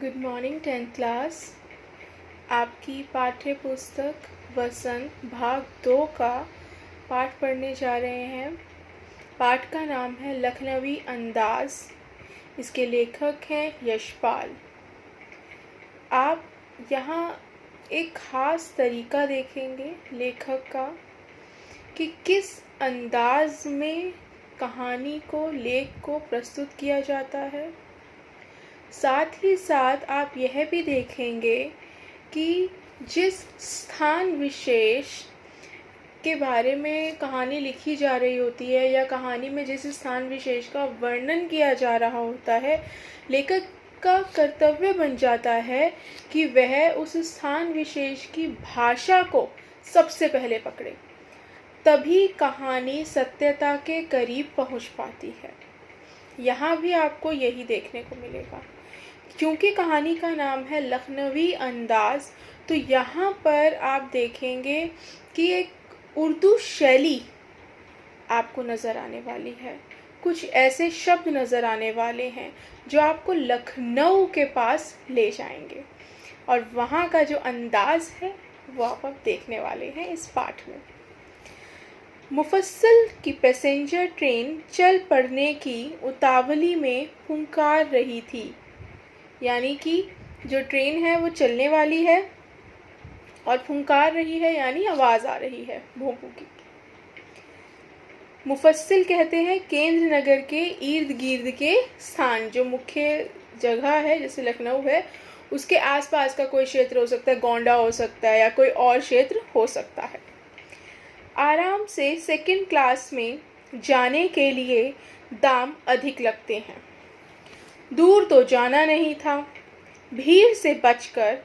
Good morning 10th class. आपकी पाठ्य पुस्तक वसंत भाग 2 का पाठ पढ़ने जा रहे हैं। पाठ का नाम है लखनवी अंदाज। इसके लेखक हैं यशपाल। आप यहाँ एक ख़ास तरीका देखेंगे लेखक का कि किस अंदाज में कहानी को, लेख को प्रस्तुत किया जाता है। साथ ही साथ आप यह भी देखेंगे कि जिस स्थान विशेष के बारे में कहानी लिखी जा रही होती है या कहानी में जिस स्थान विशेष का वर्णन किया जा रहा होता है, लेखक का कर्तव्य बन जाता है कि वह उस स्थान विशेष की भाषा को सबसे पहले पकड़े, तभी कहानी सत्यता के करीब पहुंच पाती है। यहाँ भी आपको यही देखने को मिलेगा। क्योंकि कहानी का नाम है लखनवी अंदाज, तो यहाँ पर आप देखेंगे कि एक उर्दू शैली आपको नज़र आने वाली है। कुछ ऐसे शब्द नज़र आने वाले हैं जो आपको लखनऊ के पास ले जाएंगे, और वहाँ का जो अंदाज है वो आप अब देखने वाले हैं इस पाठ में। मुफस्सिल की पैसेंजर ट्रेन चल पड़ने की उतावली में फुंकार रही थी। यानी कि जो ट्रेन है वो चलने वाली है और फुंकार रही है, यानी आवाज़ आ रही है भोंपू की। मुफस्सिल कहते हैं केंद्र नगर के इर्द गिर्द के स्थान, जो मुख्य जगह है जैसे लखनऊ है उसके आसपास का कोई क्षेत्र हो सकता है, गोंडा हो सकता है या कोई और क्षेत्र हो सकता है। आराम से सेकंड क्लास में जाने के लिए दाम अधिक लगते हैं। दूर तो जाना नहीं था। भीड़ से बचकर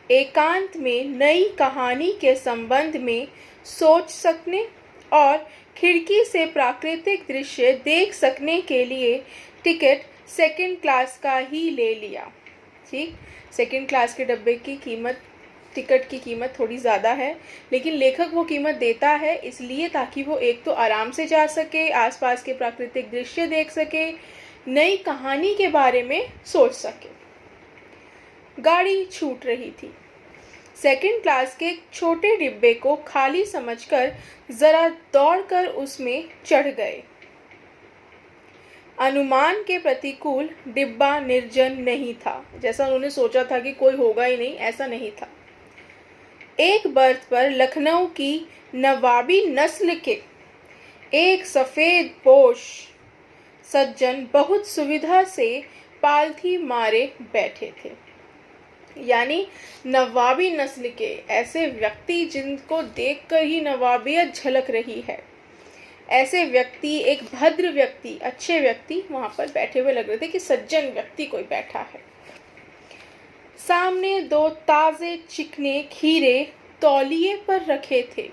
एकांत में नई कहानी के संबंध में सोच सकने और खिड़की से प्राकृतिक दृश्य देख सकने के लिए टिकट सेकंड क्लास का ही ले लिया। ठीक, सेकंड क्लास के डब्बे की कीमत, टिकट की कीमत थोड़ी ज़्यादा है, लेकिन लेखक वो कीमत देता है इसलिए ताकि वो एक तो आराम से जा सके, आसपास के प्राकृतिक दृश्य देख सके, नई कहानी के बारे में सोच सके। गाड़ी छूट रही थी। सेकंड क्लास के एक छोटे डिब्बे को खाली समझकर जरा दौड़कर उसमें चढ़ गए। अनुमान के प्रतिकूल डिब्बा निर्जन नहीं था। जैसा उन्होंने सोचा था कि कोई होगा ही नहीं, ऐसा नहीं था। एक बर्थ पर लखनऊ की नवाबी नस्ल के एक सफ़ेद पोश सज्जन बहुत सुविधा से पालथी मारे बैठे थे। यानी नवाबी नस्ल के ऐसे व्यक्ति जिनको देखकर ही नवाबियत झलक रही है, ऐसे व्यक्ति, एक भद्र व्यक्ति, अच्छे व्यक्ति वहाँ पर बैठे हुए लग रहे थे कि सज्जन व्यक्ति कोई बैठा है। सामने 2 ताज़े चिकने खीरे तौलिए पर रखे थे।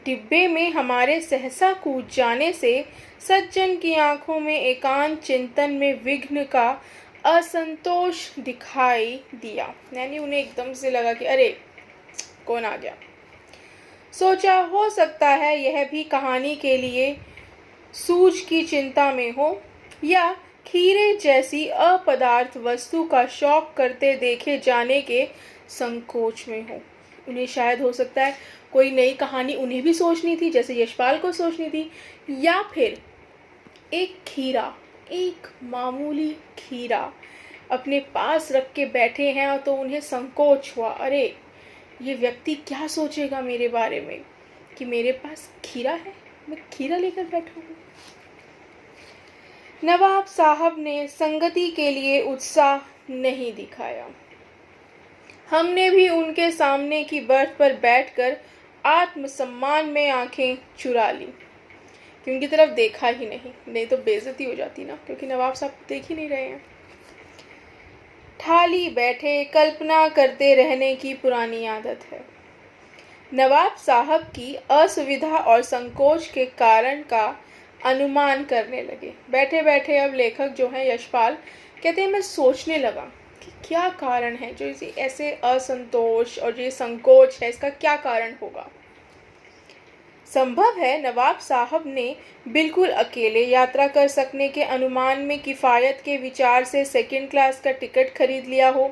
डिब्बे में हमारे सहसा कूद जाने से सज्जन की आंखों में एकांत चिंतन में विघ्न का असंतोष दिखाई दिया। यानी उन्हें एकदम से लगा कि अरे कौन आ गया। सोचा हो सकता है यह भी कहानी के लिए सूझ की चिंता में हो, या खीरे जैसी अपदार्थ वस्तु का शौक करते देखे जाने के संकोच में हो। उन्हें शायद हो सकता है कोई नई कहानी उन्हें भी सोचनी थी, जैसे यशपाल को सोचनी थी, या फिर एक खीरा, एक मामूली खीरा अपने पास रख के बैठे हैं तो उन्हें संकोच हुआ, अरे ये व्यक्ति क्या सोचेगा मेरे बारे में कि मेरे पास खीरा है, मैं खीरा लेकर बैठा हूँ। नवाब साहब ने संगति के लिए उत्साह नहीं दिखाया। हमने भी उनके सामने की बर्थ पर बैठकर आत्मसम्मान में आंखें चुरा ली, कि उनकी तरफ देखा ही नहीं तो बेइज्जती हो जाती ना, क्योंकि नवाब साहब देख ही नहीं रहे हैं। ठाली बैठे कल्पना करते रहने की पुरानी आदत है। नवाब साहब की असुविधा और संकोच के कारण का अनुमान करने लगे। बैठे बैठे अब लेखक जो है यशपाल कहते हैं, मैं सोचने लगा कि क्या कारण है जो इसे ऐसे असंतोष और ये संकोच है, इसका क्या कारण होगा। संभव है नवाब साहब ने बिल्कुल अकेले यात्रा कर सकने के अनुमान में किफ़ायत के विचार से सेकंड क्लास का टिकट खरीद लिया हो,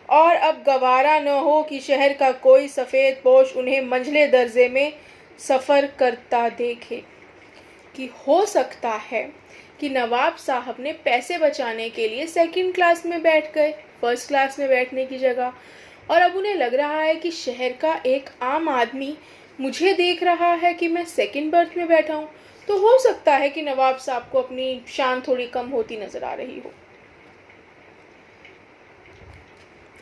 और अब गवारा न हो कि शहर का कोई सफ़ेद पोश उन्हें मंझले दर्जे में सफ़र करता देखे। कि हो सकता है कि नवाब साहब ने पैसे बचाने के लिए सेकंड क्लास में बैठ गए फर्स्ट क्लास में बैठने की जगह, और अब उन्हें लग रहा है कि शहर का एक आम आदमी मुझे देख रहा है कि मैं सेकंड बर्थ में बैठा हूँ, तो हो सकता है कि नवाब साहब को अपनी शान थोड़ी कम होती नजर आ रही हो।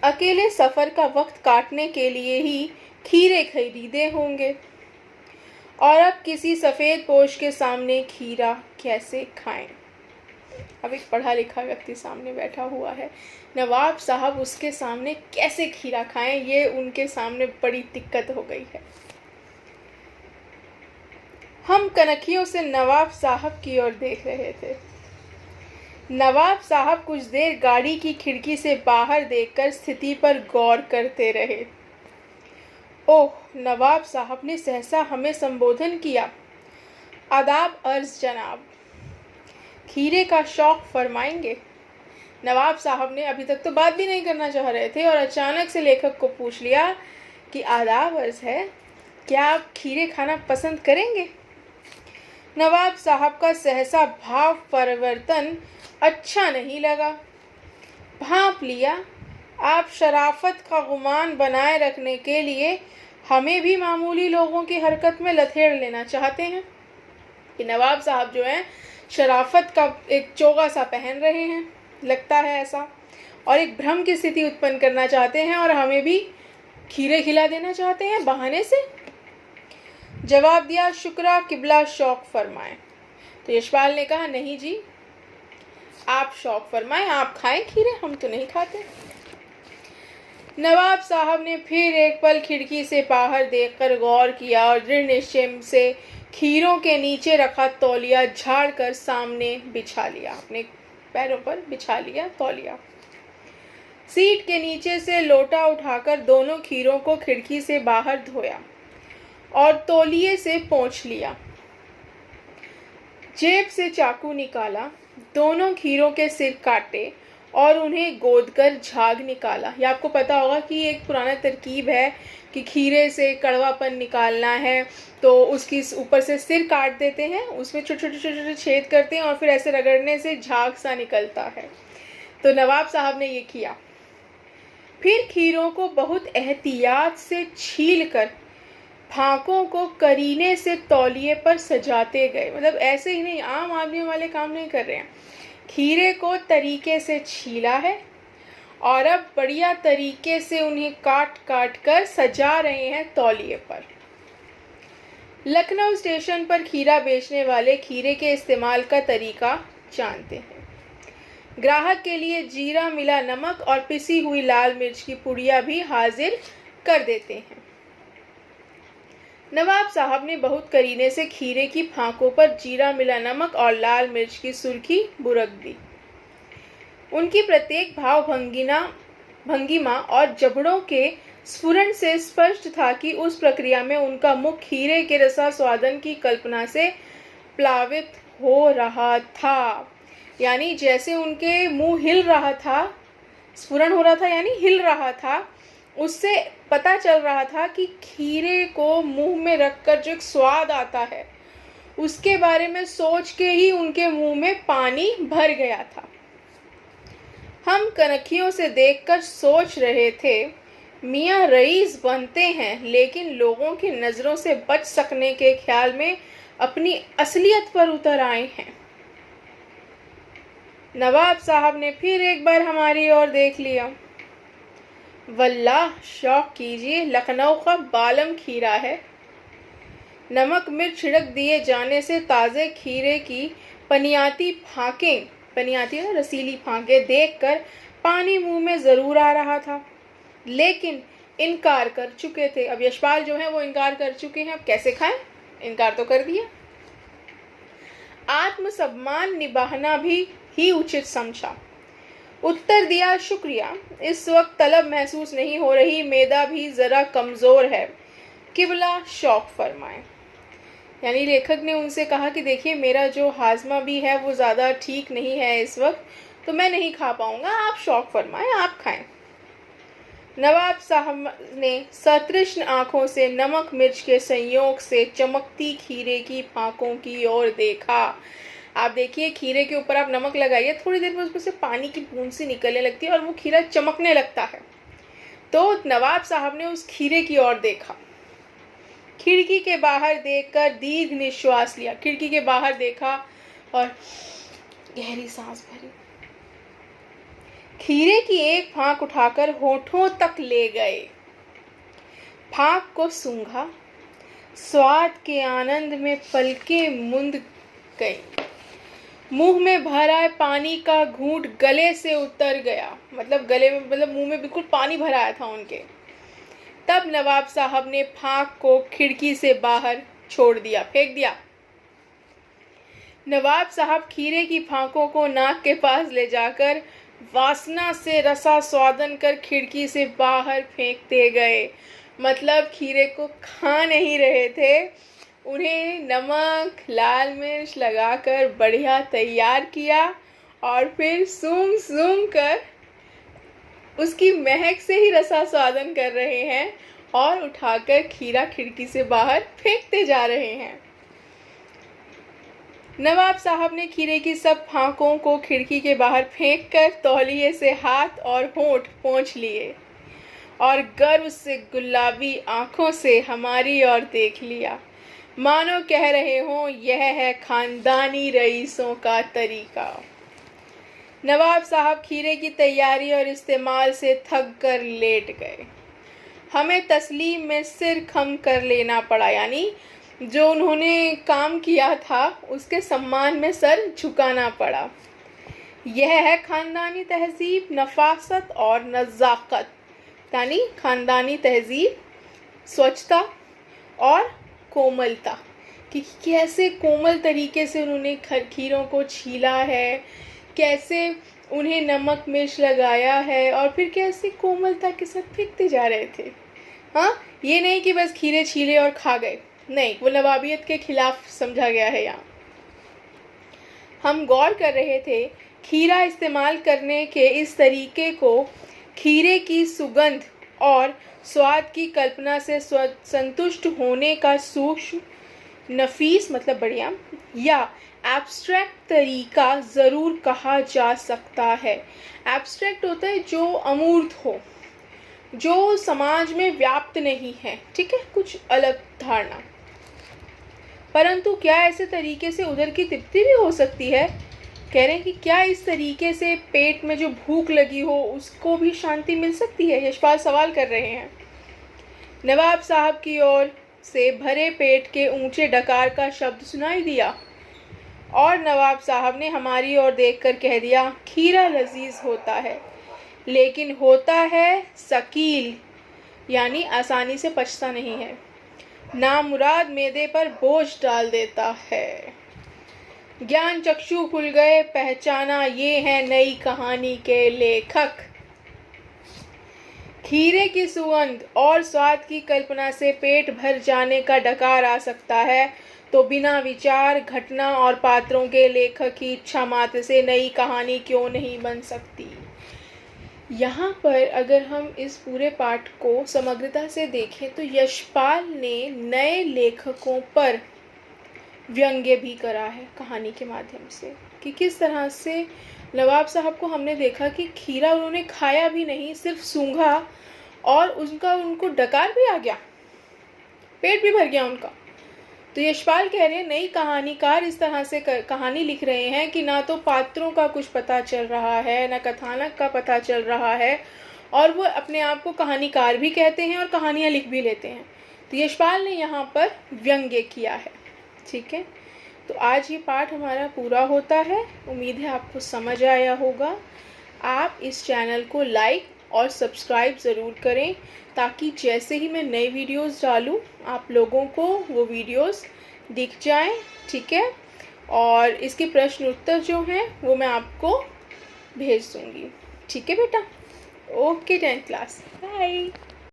अकेले सफ़र का वक्त काटने के लिए ही खीरे खरीदे होंगे, और अब किसी सफ़ेद पोश के सामने खीरा कैसे खाएं। अब एक पढ़ा लिखा व्यक्ति सामने बैठा हुआ है, नवाब साहब उसके सामने कैसे खीरा खाएं, ये उनके सामने बड़ी दिक्कत हो गई है। हम कनखियों से नवाब साहब की ओर देख रहे थे। नवाब साहब कुछ देर गाड़ी की खिड़की से बाहर देखकर स्थिति पर गौर करते रहे। ओह, नवाब साहब ने सहसा हमें संबोधन किया। आदाब अर्ज जनाब, खीरे का शौक फरमाएंगे। नवाब साहब ने अभी तक तो बात भी नहीं करना चाह रहे थे और अचानक से लेखक को पूछ लिया कि आदाब अर्ज है, क्या आप खीरे खाना पसंद करेंगे। नवाब साहब का सहसा भाव परिवर्तन अच्छा नहीं लगा। भांप लिया, आप शराफत का गुमान बनाए रखने के लिए हमें भी मामूली लोगों की हरकत में लथेड़ लेना चाहते हैं। कि नवाब साहब जो हैं शराफत का एक चोगा सा पहन रहे हैं, लगता है ऐसा, और एक भ्रम की स्थिति उत्पन्न करना चाहते हैं और हमें भी खीरे खिला देना चाहते हैं बहाने से। जवाब दिया, शुक्रा किबला शौक फरमाएं। तो यशपाल ने कहा, नहीं जी, आप शौक फरमाएं, आप खाएं खीरे, हम तो नहीं खाते। नवाब साहब ने फिर एक पल खिड़की से बाहर देखकर गौर किया और दृढ़ निश्चय से खीरों के नीचे रखा तौलिया झाड़ कर सामने बिछा लिया, अपने पैरों पर बिछा लिया तौलिया। सीट के नीचे से लोटा उठाकर दोनों खीरों को खिड़की से बाहर धोया और तौलिए से पोंछ लिया। जेब से चाकू निकाला, दोनों खीरों के सिर काटे और उन्हें गोदकर झाग निकाला। ये आपको पता होगा कि एक पुराना तरकीब है कि खीरे से कड़वापन निकालना है तो उसकी ऊपर से सिर काट देते हैं, उसमें छोटे छोटे छोटे छोटे छेद करते हैं और फिर ऐसे रगड़ने से झाग सा निकलता है। तो नवाब साहब ने ये किया। फिर खीरों को बहुत एहतियात से छीलकर फाकों को करीने से तौलिए पर सजाते गए। मतलब ऐसे ही नहीं, आम आदमियों वाले काम नहीं कर रहे हैं। खीरे को तरीके से छीला है और अब बढ़िया तरीके से उन्हें काट काट कर सजा रहे हैं तौलिए पर। लखनऊ स्टेशन पर खीरा बेचने वाले खीरे के इस्तेमाल का तरीका जानते हैं। ग्राहक के लिए जीरा मिला नमक और पिसी हुई लाल मिर्च की पुड़िया भी हाजिर कर देते हैं। नवाब साहब ने बहुत करीने से खीरे की फांकों पर जीरा मिला नमक और लाल मिर्च की सुर्खी बुरक दी। उनकी प्रत्येक भाव भंगिमा और जबड़ों के स्फुरण से स्पष्ट था कि उस प्रक्रिया में उनका मुख खीरे के रसा स्वादन की कल्पना से प्लावित हो रहा था। यानी जैसे उनके मुंह हिल रहा था, स्फुरण हो रहा था यानी हिल रहा था, उससे पता चल रहा था कि खीरे को मुंह में रखकर जो एक स्वाद आता है उसके बारे में सोच के ही उनके मुंह में पानी भर गया था। हम कनखियों से देखकर सोच रहे थे, मियाँ रईस बनते हैं लेकिन लोगों की नज़रों से बच सकने के ख्याल में अपनी असलियत पर उतर आए हैं। नवाब साहब ने फिर एक बार हमारी ओर देख लिया। वल्लाह, शौक कीजिए, लखनऊ का बालम खीरा है। नमक मिर्च छिड़क दिए जाने से ताज़े खीरे की पनियाती फांकें, पनियाती ना रसीली फांकें देखकर पानी मुंह में ज़रूर आ रहा था, लेकिन इनकार कर चुके थे। अब यशपाल जो है वो इनकार कर चुके हैं, अब कैसे खाएं? इनकार तो कर दिया। आत्मसम्मान निभाना भी ही उचित समझा। उत्तर दिया, शुक्रिया, इस वक्त तलब महसूस नहीं हो रही, मेदा भी ज़रा कमज़ोर है, किबला शौक फरमाएं। यानी लेखक ने उनसे कहा कि देखिए मेरा जो हाजमा भी है वो ज़्यादा ठीक नहीं है इस वक्त, तो मैं नहीं खा पाऊँगा, आप शौक़ फरमाएं, आप खाएं। नवाब साहब ने सतृष्ण आँखों से नमक मिर्च के संयोग से चमकती खीरे की फाँकों की ओर देखा। आप देखिए खीरे के ऊपर आप नमक लगाइए, थोड़ी देर में उसमें से पानी की बूंद सी निकलने लगती है और वो खीरा चमकने लगता है। तो नवाब साहब ने उस खीरे की ओर देखा। खिड़की के बाहर देखकर दीर्घ निश्वास लिया। खिड़की के बाहर देखा और गहरी सांस भरी। खीरे की एक फाँक उठाकर होठों तक ले गए। फाँक को सूंघा, स्वाद के आनंद में पलकें मूंद गई। मुंह में भर आए पानी का घूंट गले से उतर गया, मतलब गले में, मतलब मुंह में बिल्कुल पानी भर आया था उनके। तब नवाब साहब ने फाँक को खिड़की से बाहर छोड़ दिया, फेंक दिया। नवाब साहब खीरे की फाँकों को नाक के पास ले जाकर वासना से रसा स्वादन कर खिड़की से बाहर फेंकते गए। मतलब खीरे को खा नहीं रहे थे, उन्हें नमक लाल मिर्च लगाकर बढ़िया तैयार किया और फिर सूंघ सूंघ कर उसकी महक से ही रसा स्वादन कर रहे हैं और उठाकर खीरा खिड़की से बाहर फेंकते जा रहे हैं। नवाब साहब ने खीरे की सब फाँकों को खिड़की के बाहर फेंककर तौलिए से हाथ और होंठ पोंछ लिए और गर्व से गुलाबी आंखों से हमारी ओर देख लिया, मानो कह रहे हों यह है खानदानी रईसों का तरीका। नवाब साहब खीरे की तैयारी और इस्तेमाल से थक कर लेट गए। हमें तस्लीम में सिर खम कर लेना पड़ा, यानी जो उन्होंने काम किया था उसके सम्मान में सर झुकाना पड़ा। यह है खानदानी तहजीब, नफासत और नज़ाकत, यानी खानदानी तहजीब, स्वच्छता और कोमलता, कि कैसे कोमल तरीके से उन्होंने खीरों को छीला है, कैसे उन्हें नमक मिर्च लगाया है और फिर कैसे कोमलता के साथ फेंकते जा रहे थे। हाँ, ये नहीं कि बस खीरे छीले और खा गए, नहीं, वो नवाबियत के खिलाफ समझा गया है यहाँ। हम गौर कर रहे थे खीरा इस्तेमाल करने के इस तरीके को खीरे की सुगंध और स्वाद की कल्पना से संतुष्ट होने का सूक्ष्म, नफीस मतलब बढ़िया, या एब्स्ट्रैक्ट तरीका ज़रूर कहा जा सकता है। एब्स्ट्रैक्ट होता है जो अमूर्त हो, जो समाज में व्याप्त नहीं है, ठीक है, कुछ अलग धारणा। परंतु क्या ऐसे तरीके से उधर की तृप्ति भी हो सकती है? कह रहे हैं कि क्या इस तरीके से पेट में जो भूख लगी हो उसको भी शांति मिल सकती है? यशपाल सवाल कर रहे हैं। नवाब साहब की ओर से भरे पेट के ऊंचे डकार का शब्द सुनाई दिया और नवाब साहब ने हमारी ओर देखकर कह दिया, खीरा लजीज होता है, लेकिन होता है सकील, यानी आसानी से पचता नहीं है, नामुराद मैदे पर बोझ डाल देता है। ज्ञान चक्षु खुल गए, पहचाना ये है नई कहानी के लेखक। खीरे की सुगंध और स्वाद की कल्पना से पेट भर जाने का डकार आ सकता है, तो बिना विचार, घटना और पात्रों के लेखक की इच्छा मात्र से नई कहानी क्यों नहीं बन सकती। यहाँ पर अगर हम इस पूरे पाठ को समग्रता से देखें तो यशपाल ने नए लेखकों पर व्यंग्य भी करा है कहानी के माध्यम से, कि किस तरह से नवाब साहब को हमने देखा कि खीरा उन्होंने खाया भी नहीं, सिर्फ सूंघा और उनको डकार भी आ गया, पेट भी भर गया उनका। तो यशपाल कह रहे हैं नई कहानीकार इस तरह से कहानी लिख रहे हैं कि ना तो पात्रों का कुछ पता चल रहा है, ना कथानक का पता चल रहा है, और वो अपने आप को कहानीकार भी कहते हैं और कहानियाँ लिख भी लेते हैं। तो यशपाल ने यहाँ पर व्यंग्य किया है, ठीक है। तो आज ये पाठ हमारा पूरा होता है। उम्मीद है आपको समझ आया होगा। आप इस चैनल को लाइक और सब्सक्राइब ज़रूर करें, ताकि जैसे ही मैं नई वीडियोस डालूं आप लोगों को वो वीडियोस दिख जाएं, ठीक है। और इसके प्रश्न उत्तर जो हैं वो मैं आपको भेज दूँगी, ठीक है बेटा। Okay 10th class, bye.